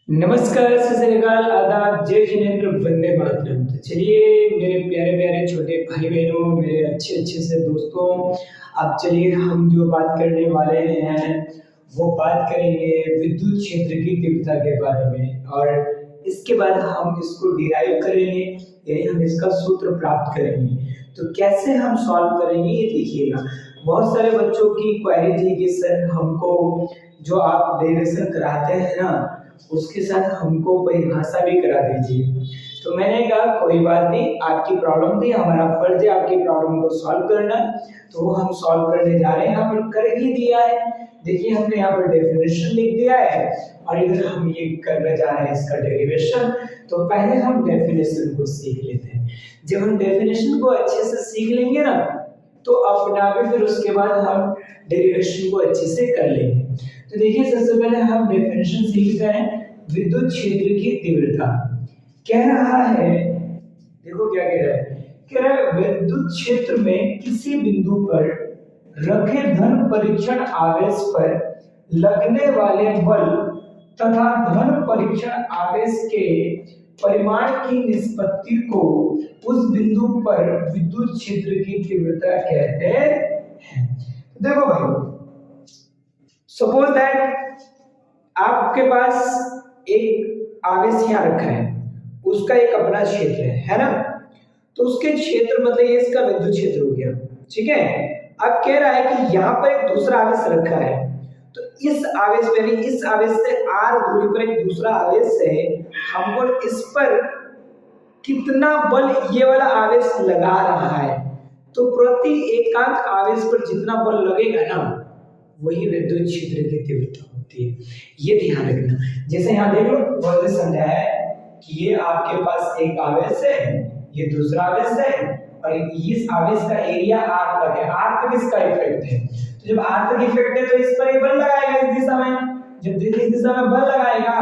नमस्कार, सत श्री अकाल, आदाब, जय जिनेंद्र, वंदे मातरम। तो चलिए मेरे प्यारे प्यारे छोटे भाई बहनों, मेरे अच्छे अच्छे से दोस्तों, अब चलिए हम जो बात करने वाले हैं वो बात करेंगे विद्युत क्षेत्र की तीव्रता के बारे में। और इसके बाद हम इसको डिराइव करेंगे, यानी हम इसका सूत्र प्राप्त करेंगे। तो कैसे हम सॉल्व करेंगे ये देखिएगा। बहुत सारे बच्चों की क्वेरी थी कि सर हमको जो आप डेरिवेशन कराते हैं ना उसके साथ हमको परिभाषा भी करा दीजिए। तो मैंने कहा कोई बात नहीं, आपकी प्रॉब्लम थी, हमारा फर्ज है आपकी प्रॉब्लम को सॉल्व करना। तो वो हम सॉल्व करने जा रहे हैं, यहाँ पर कर ही दिया है। देखिए हमने यहाँ पर डेफिनेशन लिख दिया है और इधर हम ये करने जा रहे हैं इसका डेरिवेशन। तो पहले हम डेफिनेशन को सीख लेते हैं। जब हम डेफिनेशन को अच्छे से सीख लेंगे ना तो अपना भी फिर उसके बाद हम डेरिवेशन को अच्छे से कर लेंगे। तो देखिए सबसे पहले हम डेफिनेशन सीख रहे हैं। विद्युत क्षेत्र की तीव्रता कह रहा है, देखो क्या कह रहा है, कह रहा है विद्युत क्षेत्र में किसी बिंदु पर रखे धन परीक्षण आवेश पर लगने वाले बल तथा धन परीक्षण आवेश के परिमाण की निष्पत्ति को उस बिंदु पर विद्युत क्षेत्र की तीव्रता कहते हैं। देखो भाई, सपोज दैट आपके पास एक आवेश यहाँ रखा है, उसका एक अपना क्षेत्र है ना। तो उसके क्षेत्र मतलब ये इसका विद्युत क्षेत्र हो गया, ठीक है। अब कह रहा है कि यहाँ पर एक दूसरा आवेश रखा है, तो इस आवेश में यानी इस आवेश से r दूरी पर एक दूसरा आवेश है, हमको इस पर कितना बल ये वाला आवेश लगा रहा है। तो प्रति एकांक आवेश पर जितना बल लगेगा ना वही विद्युत क्षेत्र की तीव्रता होती है। ये ध्यान रखना। जैसे यहाँ देख लो, बहुत समझाया है कि ये आपके पास एक आवेश है, ये दूसरा आवेश है और इस आवेश का एरिया r तक है। r तक इसका इफेक्ट है, तो जब r तक इफेक्ट है तो इस पर बल लगाएगा इस दिशा में। जब इस दिशा में बल लगाएगा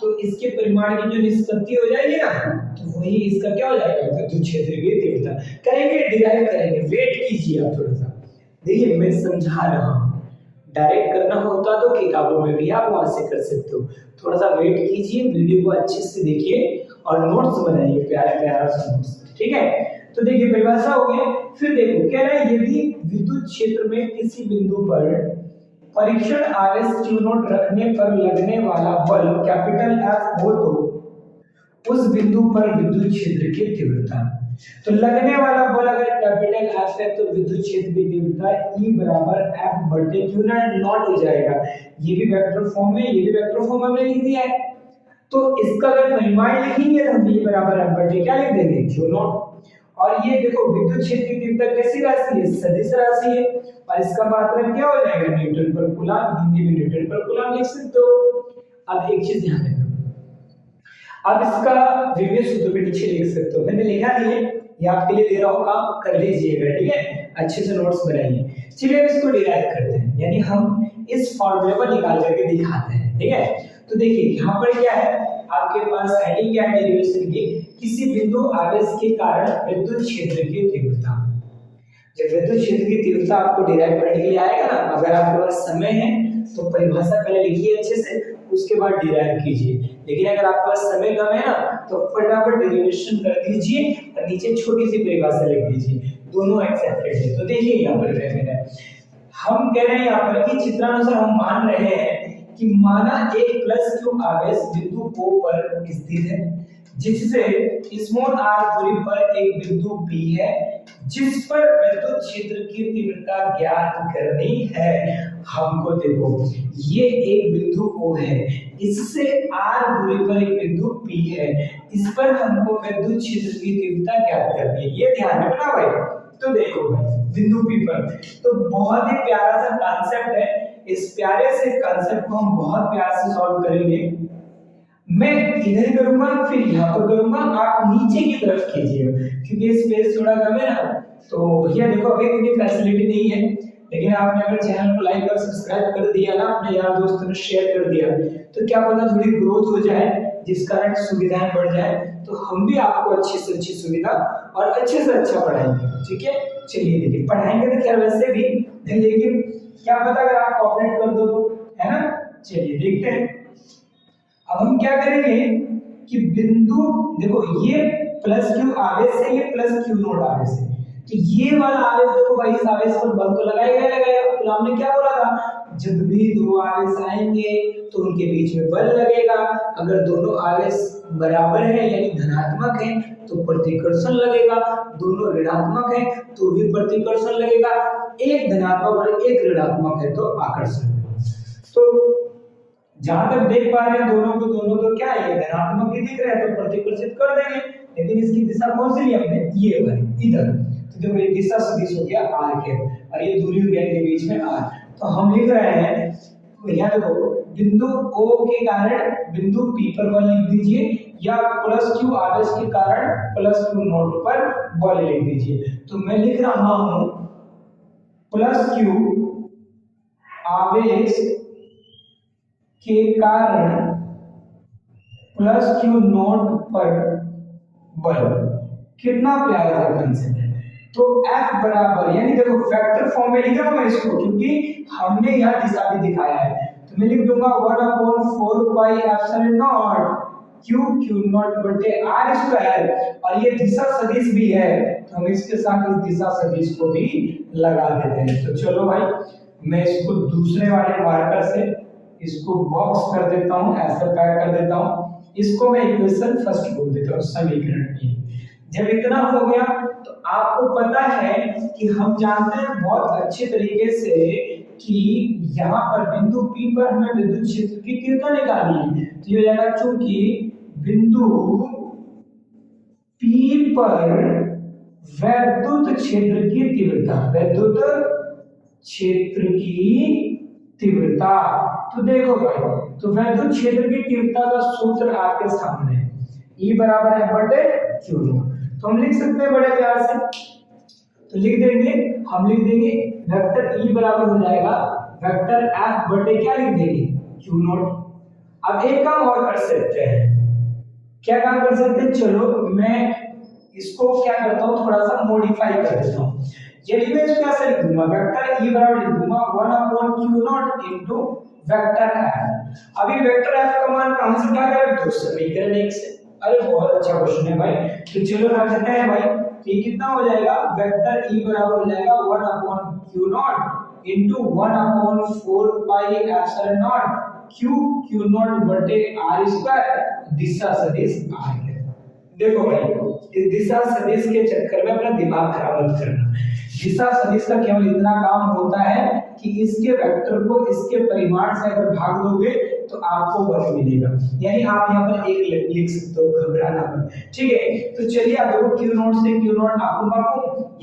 तो इसके परिमाण की जो निष्पत्ति हो जाएगी ना, तो वही इसका क्या हो जाएगा, विद्युत क्षेत्र की तीव्रता। करेंगे, डिराइव करेंगे, वेट कीजिए आप थोड़ा सा। देखिए मैं समझा रहा हूँ, डायरेक्ट करना होता तो किताबों में भी आप वहां से कर सकते हो। थोड़ा सा वेट कीजिए, वीडियो को अच्छे से देखिए और नोट्स बनाइए, प्यारा प्यारा सा नोट्स, ठीक है। तो देखिए परिभाषा हो गया। फिर देखो कह रहा है यदि विद्युत क्षेत्र में किसी बिंदु पर परीक्षण आवेश Q0 रखने पर लगने वाला बल कैपिटल F हो तो उस बिंदु पर विद्युत क्षेत्र की तीव्रता। तो लगने वाला बल अगर कैपिटल F है तो विद्युत क्षेत्र की तीव्रता E बराबर F बटे Q0 हो जाएगा। ये भी वेक्टर फॉर्म में, ये भी वेक्टर फॉर्म में हमने लिख दिया है। तो इसका अगर परिमाण लिखेंगे तो हम E बराबर F बटे क्या लिख देंगे, Q0। और ये देखो विद्युत क्षेत्र की तीव्रता कैसी राशि है, सदिश राशि है, और इसका मात्रक क्या हो जाएगा, न्यूटन पर कूलम। हिंदी में न्यूटन पर कूलम लिख सकते हो। अब एक चीज ध्यान रखना, अब इसका विभेद सूत्र भी नीचे लिख सकते हो, मैंने लिखा नहीं है, ये आपके लिए दे रहा हूं, काम कर लीजिएगा, ठीक है। अच्छे से नोट्स बनाइए। चलिए अब इसको डिराइव करते हैं, यानी हम इस फॉर्मूले को निकाल करके दिखाते हैं, ठीक है। तो देखिए यहाँ पर क्या है, आपके पास हेडिंग क्या है डेरिवेशन की, किसी बिंदु आवेश के कारण विद्युत क्षेत्र की तीव्रता। जब विद्युत क्षेत्र की तीव्रता आपको डिराइव करने के लिए आएगा ना, अगर आपके पास समय है तो परिभाषा पहले लिखिए अच्छे से, उसके बाद डिराइव कीजिए। लेकिन अगर आपके पास समय कम है ना तो फटाफट डेरिवेशन कर दीजिए और नीचे छोटी सी परिभाषा लिख दीजिए, दोनों एक्सेप्टेड है। तो देखिए यहाँ पर क्या कह रहा है, हम कह रहे हैं यहाँ पर कि चित्रानुसार हम मान रहे हैं कि माना एक प्लस क्यू आवेश बिंदु O पर स्थित है, जिससे स्मॉल r दूरी पर एक बिंदु P है जिस पर विद्युत क्षेत्र की तीव्रता ज्ञात करनी है। हमको देखो ये एक बिंदु O है, इससे r दूरी पर एक बिंदु P है, इस पर हमको विद्युत क्षेत्र की तीव्रता ज्ञात करनी है। ये ध्यान रखना भाई। तो देखो भाई बिंदु P पर, तो बहुत ही प्यारा सा कॉन्सेप्ट है। इस प्यारे से कॉन्सेप्ट को हम बहुत प्यार से सॉल्व करेंगे। मैं इधर करूंगा फिर यहाँ पर करूंगा, आप नीचे की तरफ कीजिए क्योंकि स्पेस थोड़ा कम है ना। तो भैया देखो अभी इतनी फैसिलिटी नहीं है, लेकिन आपने अगर चैनल को लाइक और सब्सक्राइब कर दिया ना, अपने यार दोस्तों ने शेयर कर दिया, तो क्या पता थोड़ी ग्रोथ हो जाए, जिस कारण सुविधाएं बढ़ जाए, तो हम भी आपको अच्छी से अच्छी सुविधा और अच्छे से अच्छा पढ़ाएंगे, ठीक है। चलिए देखिए पढ़ाएंगे तो खैर वैसे भी, लेकिन क्या पता अगर आप कोऑपरेट कर दो तो, है ना। चलिए देखते हैं। अब हम क्या करेंगे कि बिंदु, देखो ये प्लस क्यू आवेश से, ये प्लस क्यू नॉट आवेश से, तो ये वाला आवेश देखो भाई, इस आवेश पर बल तो लगाएगा लगाएगा। तो हमने क्या बोला था, जब भी दो आवेश आएंगे तो उनके बीच में बल लगेगा। अगर दोनों आवेश बराबर है यानी धनात्मक है तो प्रतिकर्षण लगेगा, दोनों ऋणात्मक है तो भी प्रतिकर्षण लगेगा, एक धनात्मक और एक ऋणात्मक है तो आकर्षण। तो जहां तक देख पा रहे हैं दोनों तो क्या है, धनात्मक ही दिख रहा है तो प्रतिकर्षित कर देंगे, लेकिन इसकी दिशा कौन सी ली हमने, ये वाली इधर। तो देखो ये दिशा सदिश हो गया r के, और ये दूरी हो गया इनके बीच में r। तो हम लिख रहे हैं यहाँ देखो, बिंदु O के कारण बिंदु P पर बल लिख दीजिए, या प्लस Q आवेश के कारण प्लस Q नॉट पर बल लिख दीजिए। तो मैं लिख रहा हूं प्लस Q आवेश के कारण प्लस Q नॉट पर बल। कितना प्यारा सा कंसेप्ट है। तो F बराबर, यानी देखो वेक्टर फॉर्म में लिख रहा हूं मैं इसको, क्योंकि हमने यह दिशा भी दिखाया है। तो मैं लिख दूंगा 1/4 pi epsilon not Q not बटे r स्क्वायर, और ये दिशा सदिश भी है तो हम इसके साथ इस दिशा सदिश को भी लगा देते हैं। तो चलो भाई, मैं इसको दूसरे वाले मार्कर से इसको बॉक्स कर देता हूं, ऐसे पैक कर देता हूं। इसको मैं इक्वेशन फर्स्ट बोल देता हूं, समीकरण की। जब इतना हो गया तो आपको पता है कि हम जानते हैं बहुत अच्छे तरीके से कि यहाँ पर बिंदु P पर हमें विद्युत क्षेत्र की तीव्रता निकालनी है। तो ये हो जाएगा, चूंकि बिंदु P पर वैद्युत क्षेत्र की तीव्रता, वैद्युत क्षेत्र की तीव्रता, तो देखो भाई, तो वैद्युत क्षेत्र की तीव्रता का सूत्र आपके सामने है, E बराबर है बटे Q नॉट। तो हम लिख सकते हैं बड़े प्यार से, तो लिख देंगे, हम लिख देंगे वेक्टर E बराबर हो जाएगा वेक्टर F बटे क्या लिख देंगे, Q नॉट। अब एक काम और कर सकते हैं, क्या काम कर सकते हैं, चलो मैं इसको क्या करता हूँ, थोड़ा सा मॉडिफाई कर देता हूँ। यदि मैं इसको ऐसे लिख दूंगा, वेक्टर E बराबर लिख दूंगा 1/Q not into vector F। अभी वेक्टर F का मान कहां से क्या करें, तो समीकरण 1 से। अरे बहुत अच्छा क्वेश्चन है भाई, तो चलो रख देते हैं भाई। ये कितना हो जाएगा, वेक्टर E बराबर हो जाएगा 1/Q not into 1/4 pi epsilon not Q not बटे r स्क्वायर, दिशा सदिश r है। देखो भाई, इस दिशा सदिश के चक्कर में अपना दिमाग खराब मत करना। दिशा सदिश का केवल इतना काम होता है कि इसके वेक्टर को इसके परिमाण से अगर भाग दोगे तो आपको बल मिलेगा, यानी आप यहाँ पर एक लिख सकते हो, घबराना मत, ठीक है। तो चलिए आप देखो Q नॉट से Q नॉट आपको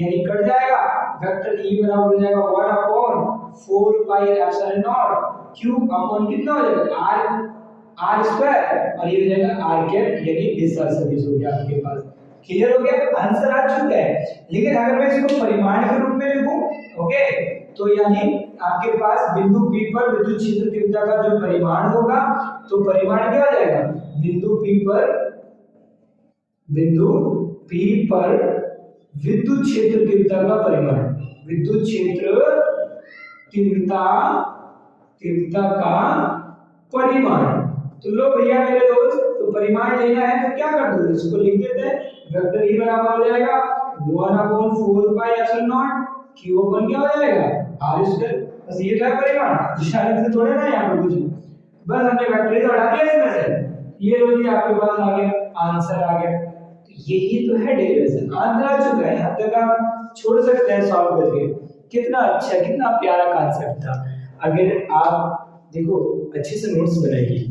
यानी कट जाएगा, वेक्टर E बराबर हो जाएगा 1/4 pi epsilon not Q upon कितना हो जाएगा r स्क्वायर, और ये हो जाएगा r कैप, यानी दिशा सदिश हो गया आपके पास। क्लियर हो गया, आंसर आ चुका है। लेकिन अगर मैं इसको परिमाण के रूप में लिखूं, ओके, तो यानी आपके पास बिंदु P पर विद्युत क्षेत्र तीव्रता का जो परिमाण होगा, तो परिमाण क्या हो जाएगा, बिंदु P पर विद्युत क्षेत्र तीव्रता का परिमाण, विद्युत क्षेत्र तीव्रता का परिमाण। तो लो भैया मेरे दोस्त, तो परिमाण लेना है तो क्या कर दो, इसको लिख देते हैं, वेक्टर E बराबर हो जाएगा 1/4 पाई एप्सिलॉन नॉट Q अपन क्या हो जाएगा r स्क्वायर। बस ये था परिमाण, इशारे से थोड़े ना यहाँ पर कुछ, बस हमने वेक्टर ही हटा दिया इसमें से, ये लो जी आपके पास आ गया, आंसर आ गया। तो यही तो है डेरिवेशन, आंसर आ चुका है। यहाँ तक आप छोड़ सकते हैं सॉल्व करके। कितना अच्छा, कितना प्यारा कांसेप्ट था। अगर आप देखो अच्छे से नोट्स बनाइए,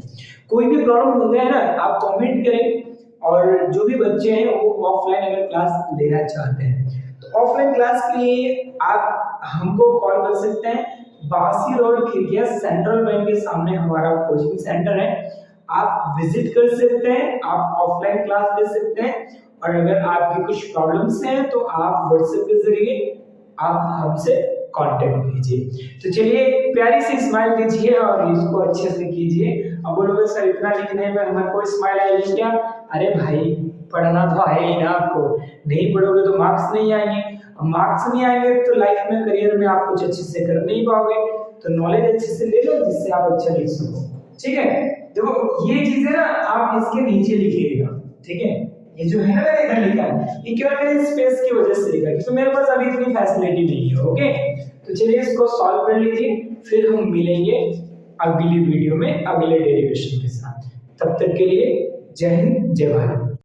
कोई भी प्रॉब्लम हो गया है ना, आप कमेंट करें। और जो भी बच्चे हैं वो ऑफलाइन अगर क्लास लेना चाहते हैं तो ऑफलाइन क्लास के लिए आप हमको कॉल कर सकते हैं। बासी रोड खिड़किया सेंट्रल बैंक के सामने हमारा कोचिंग सेंटर है, आप विजिट कर सकते हैं, आप ऑफलाइन क्लास ले सकते हैं। और अगर आपकी कुछ प्रॉब्लम्स हैं तो आप व्हाट्सएप के जरिए आप हमसे कांटेक्ट कीजिए। तो चलिए एक प्यारी सी स्माइल दीजिए और इसको अच्छे से कीजिए। अब बोलोगे सर इतना लिखने में हमारे को स्माइल आएगी क्या? अरे भाई पढ़ना तो है ही ना आपको, नहीं पढ़ोगे तो मार्क्स नहीं आएंगे, मार्क्स नहीं आएंगे तो लाइफ में करियर में आप कुछ अच्छे से कर नहीं पाओगे। तो नॉलेज अच्छे से ले लो जिससे आप अच्छा लिख सको, ठीक है। देखो ये चीजें ना आप इसके नीचे लिखिएगा, ठीक है। ये जो है ना मैंने इधर लिखा है, ये केवल मेरे स्पेस की वजह से लिखा है क्योंकि मेरे पास अभी इतनी फैसिलिटी नहीं है। ओके, तो चलिए इसको सॉल्व कर लीजिए, फिर हम मिलेंगे अगली वीडियो में अगले डेरिवेशन के साथ। तब तक के लिए जय हिंद, जय भारत।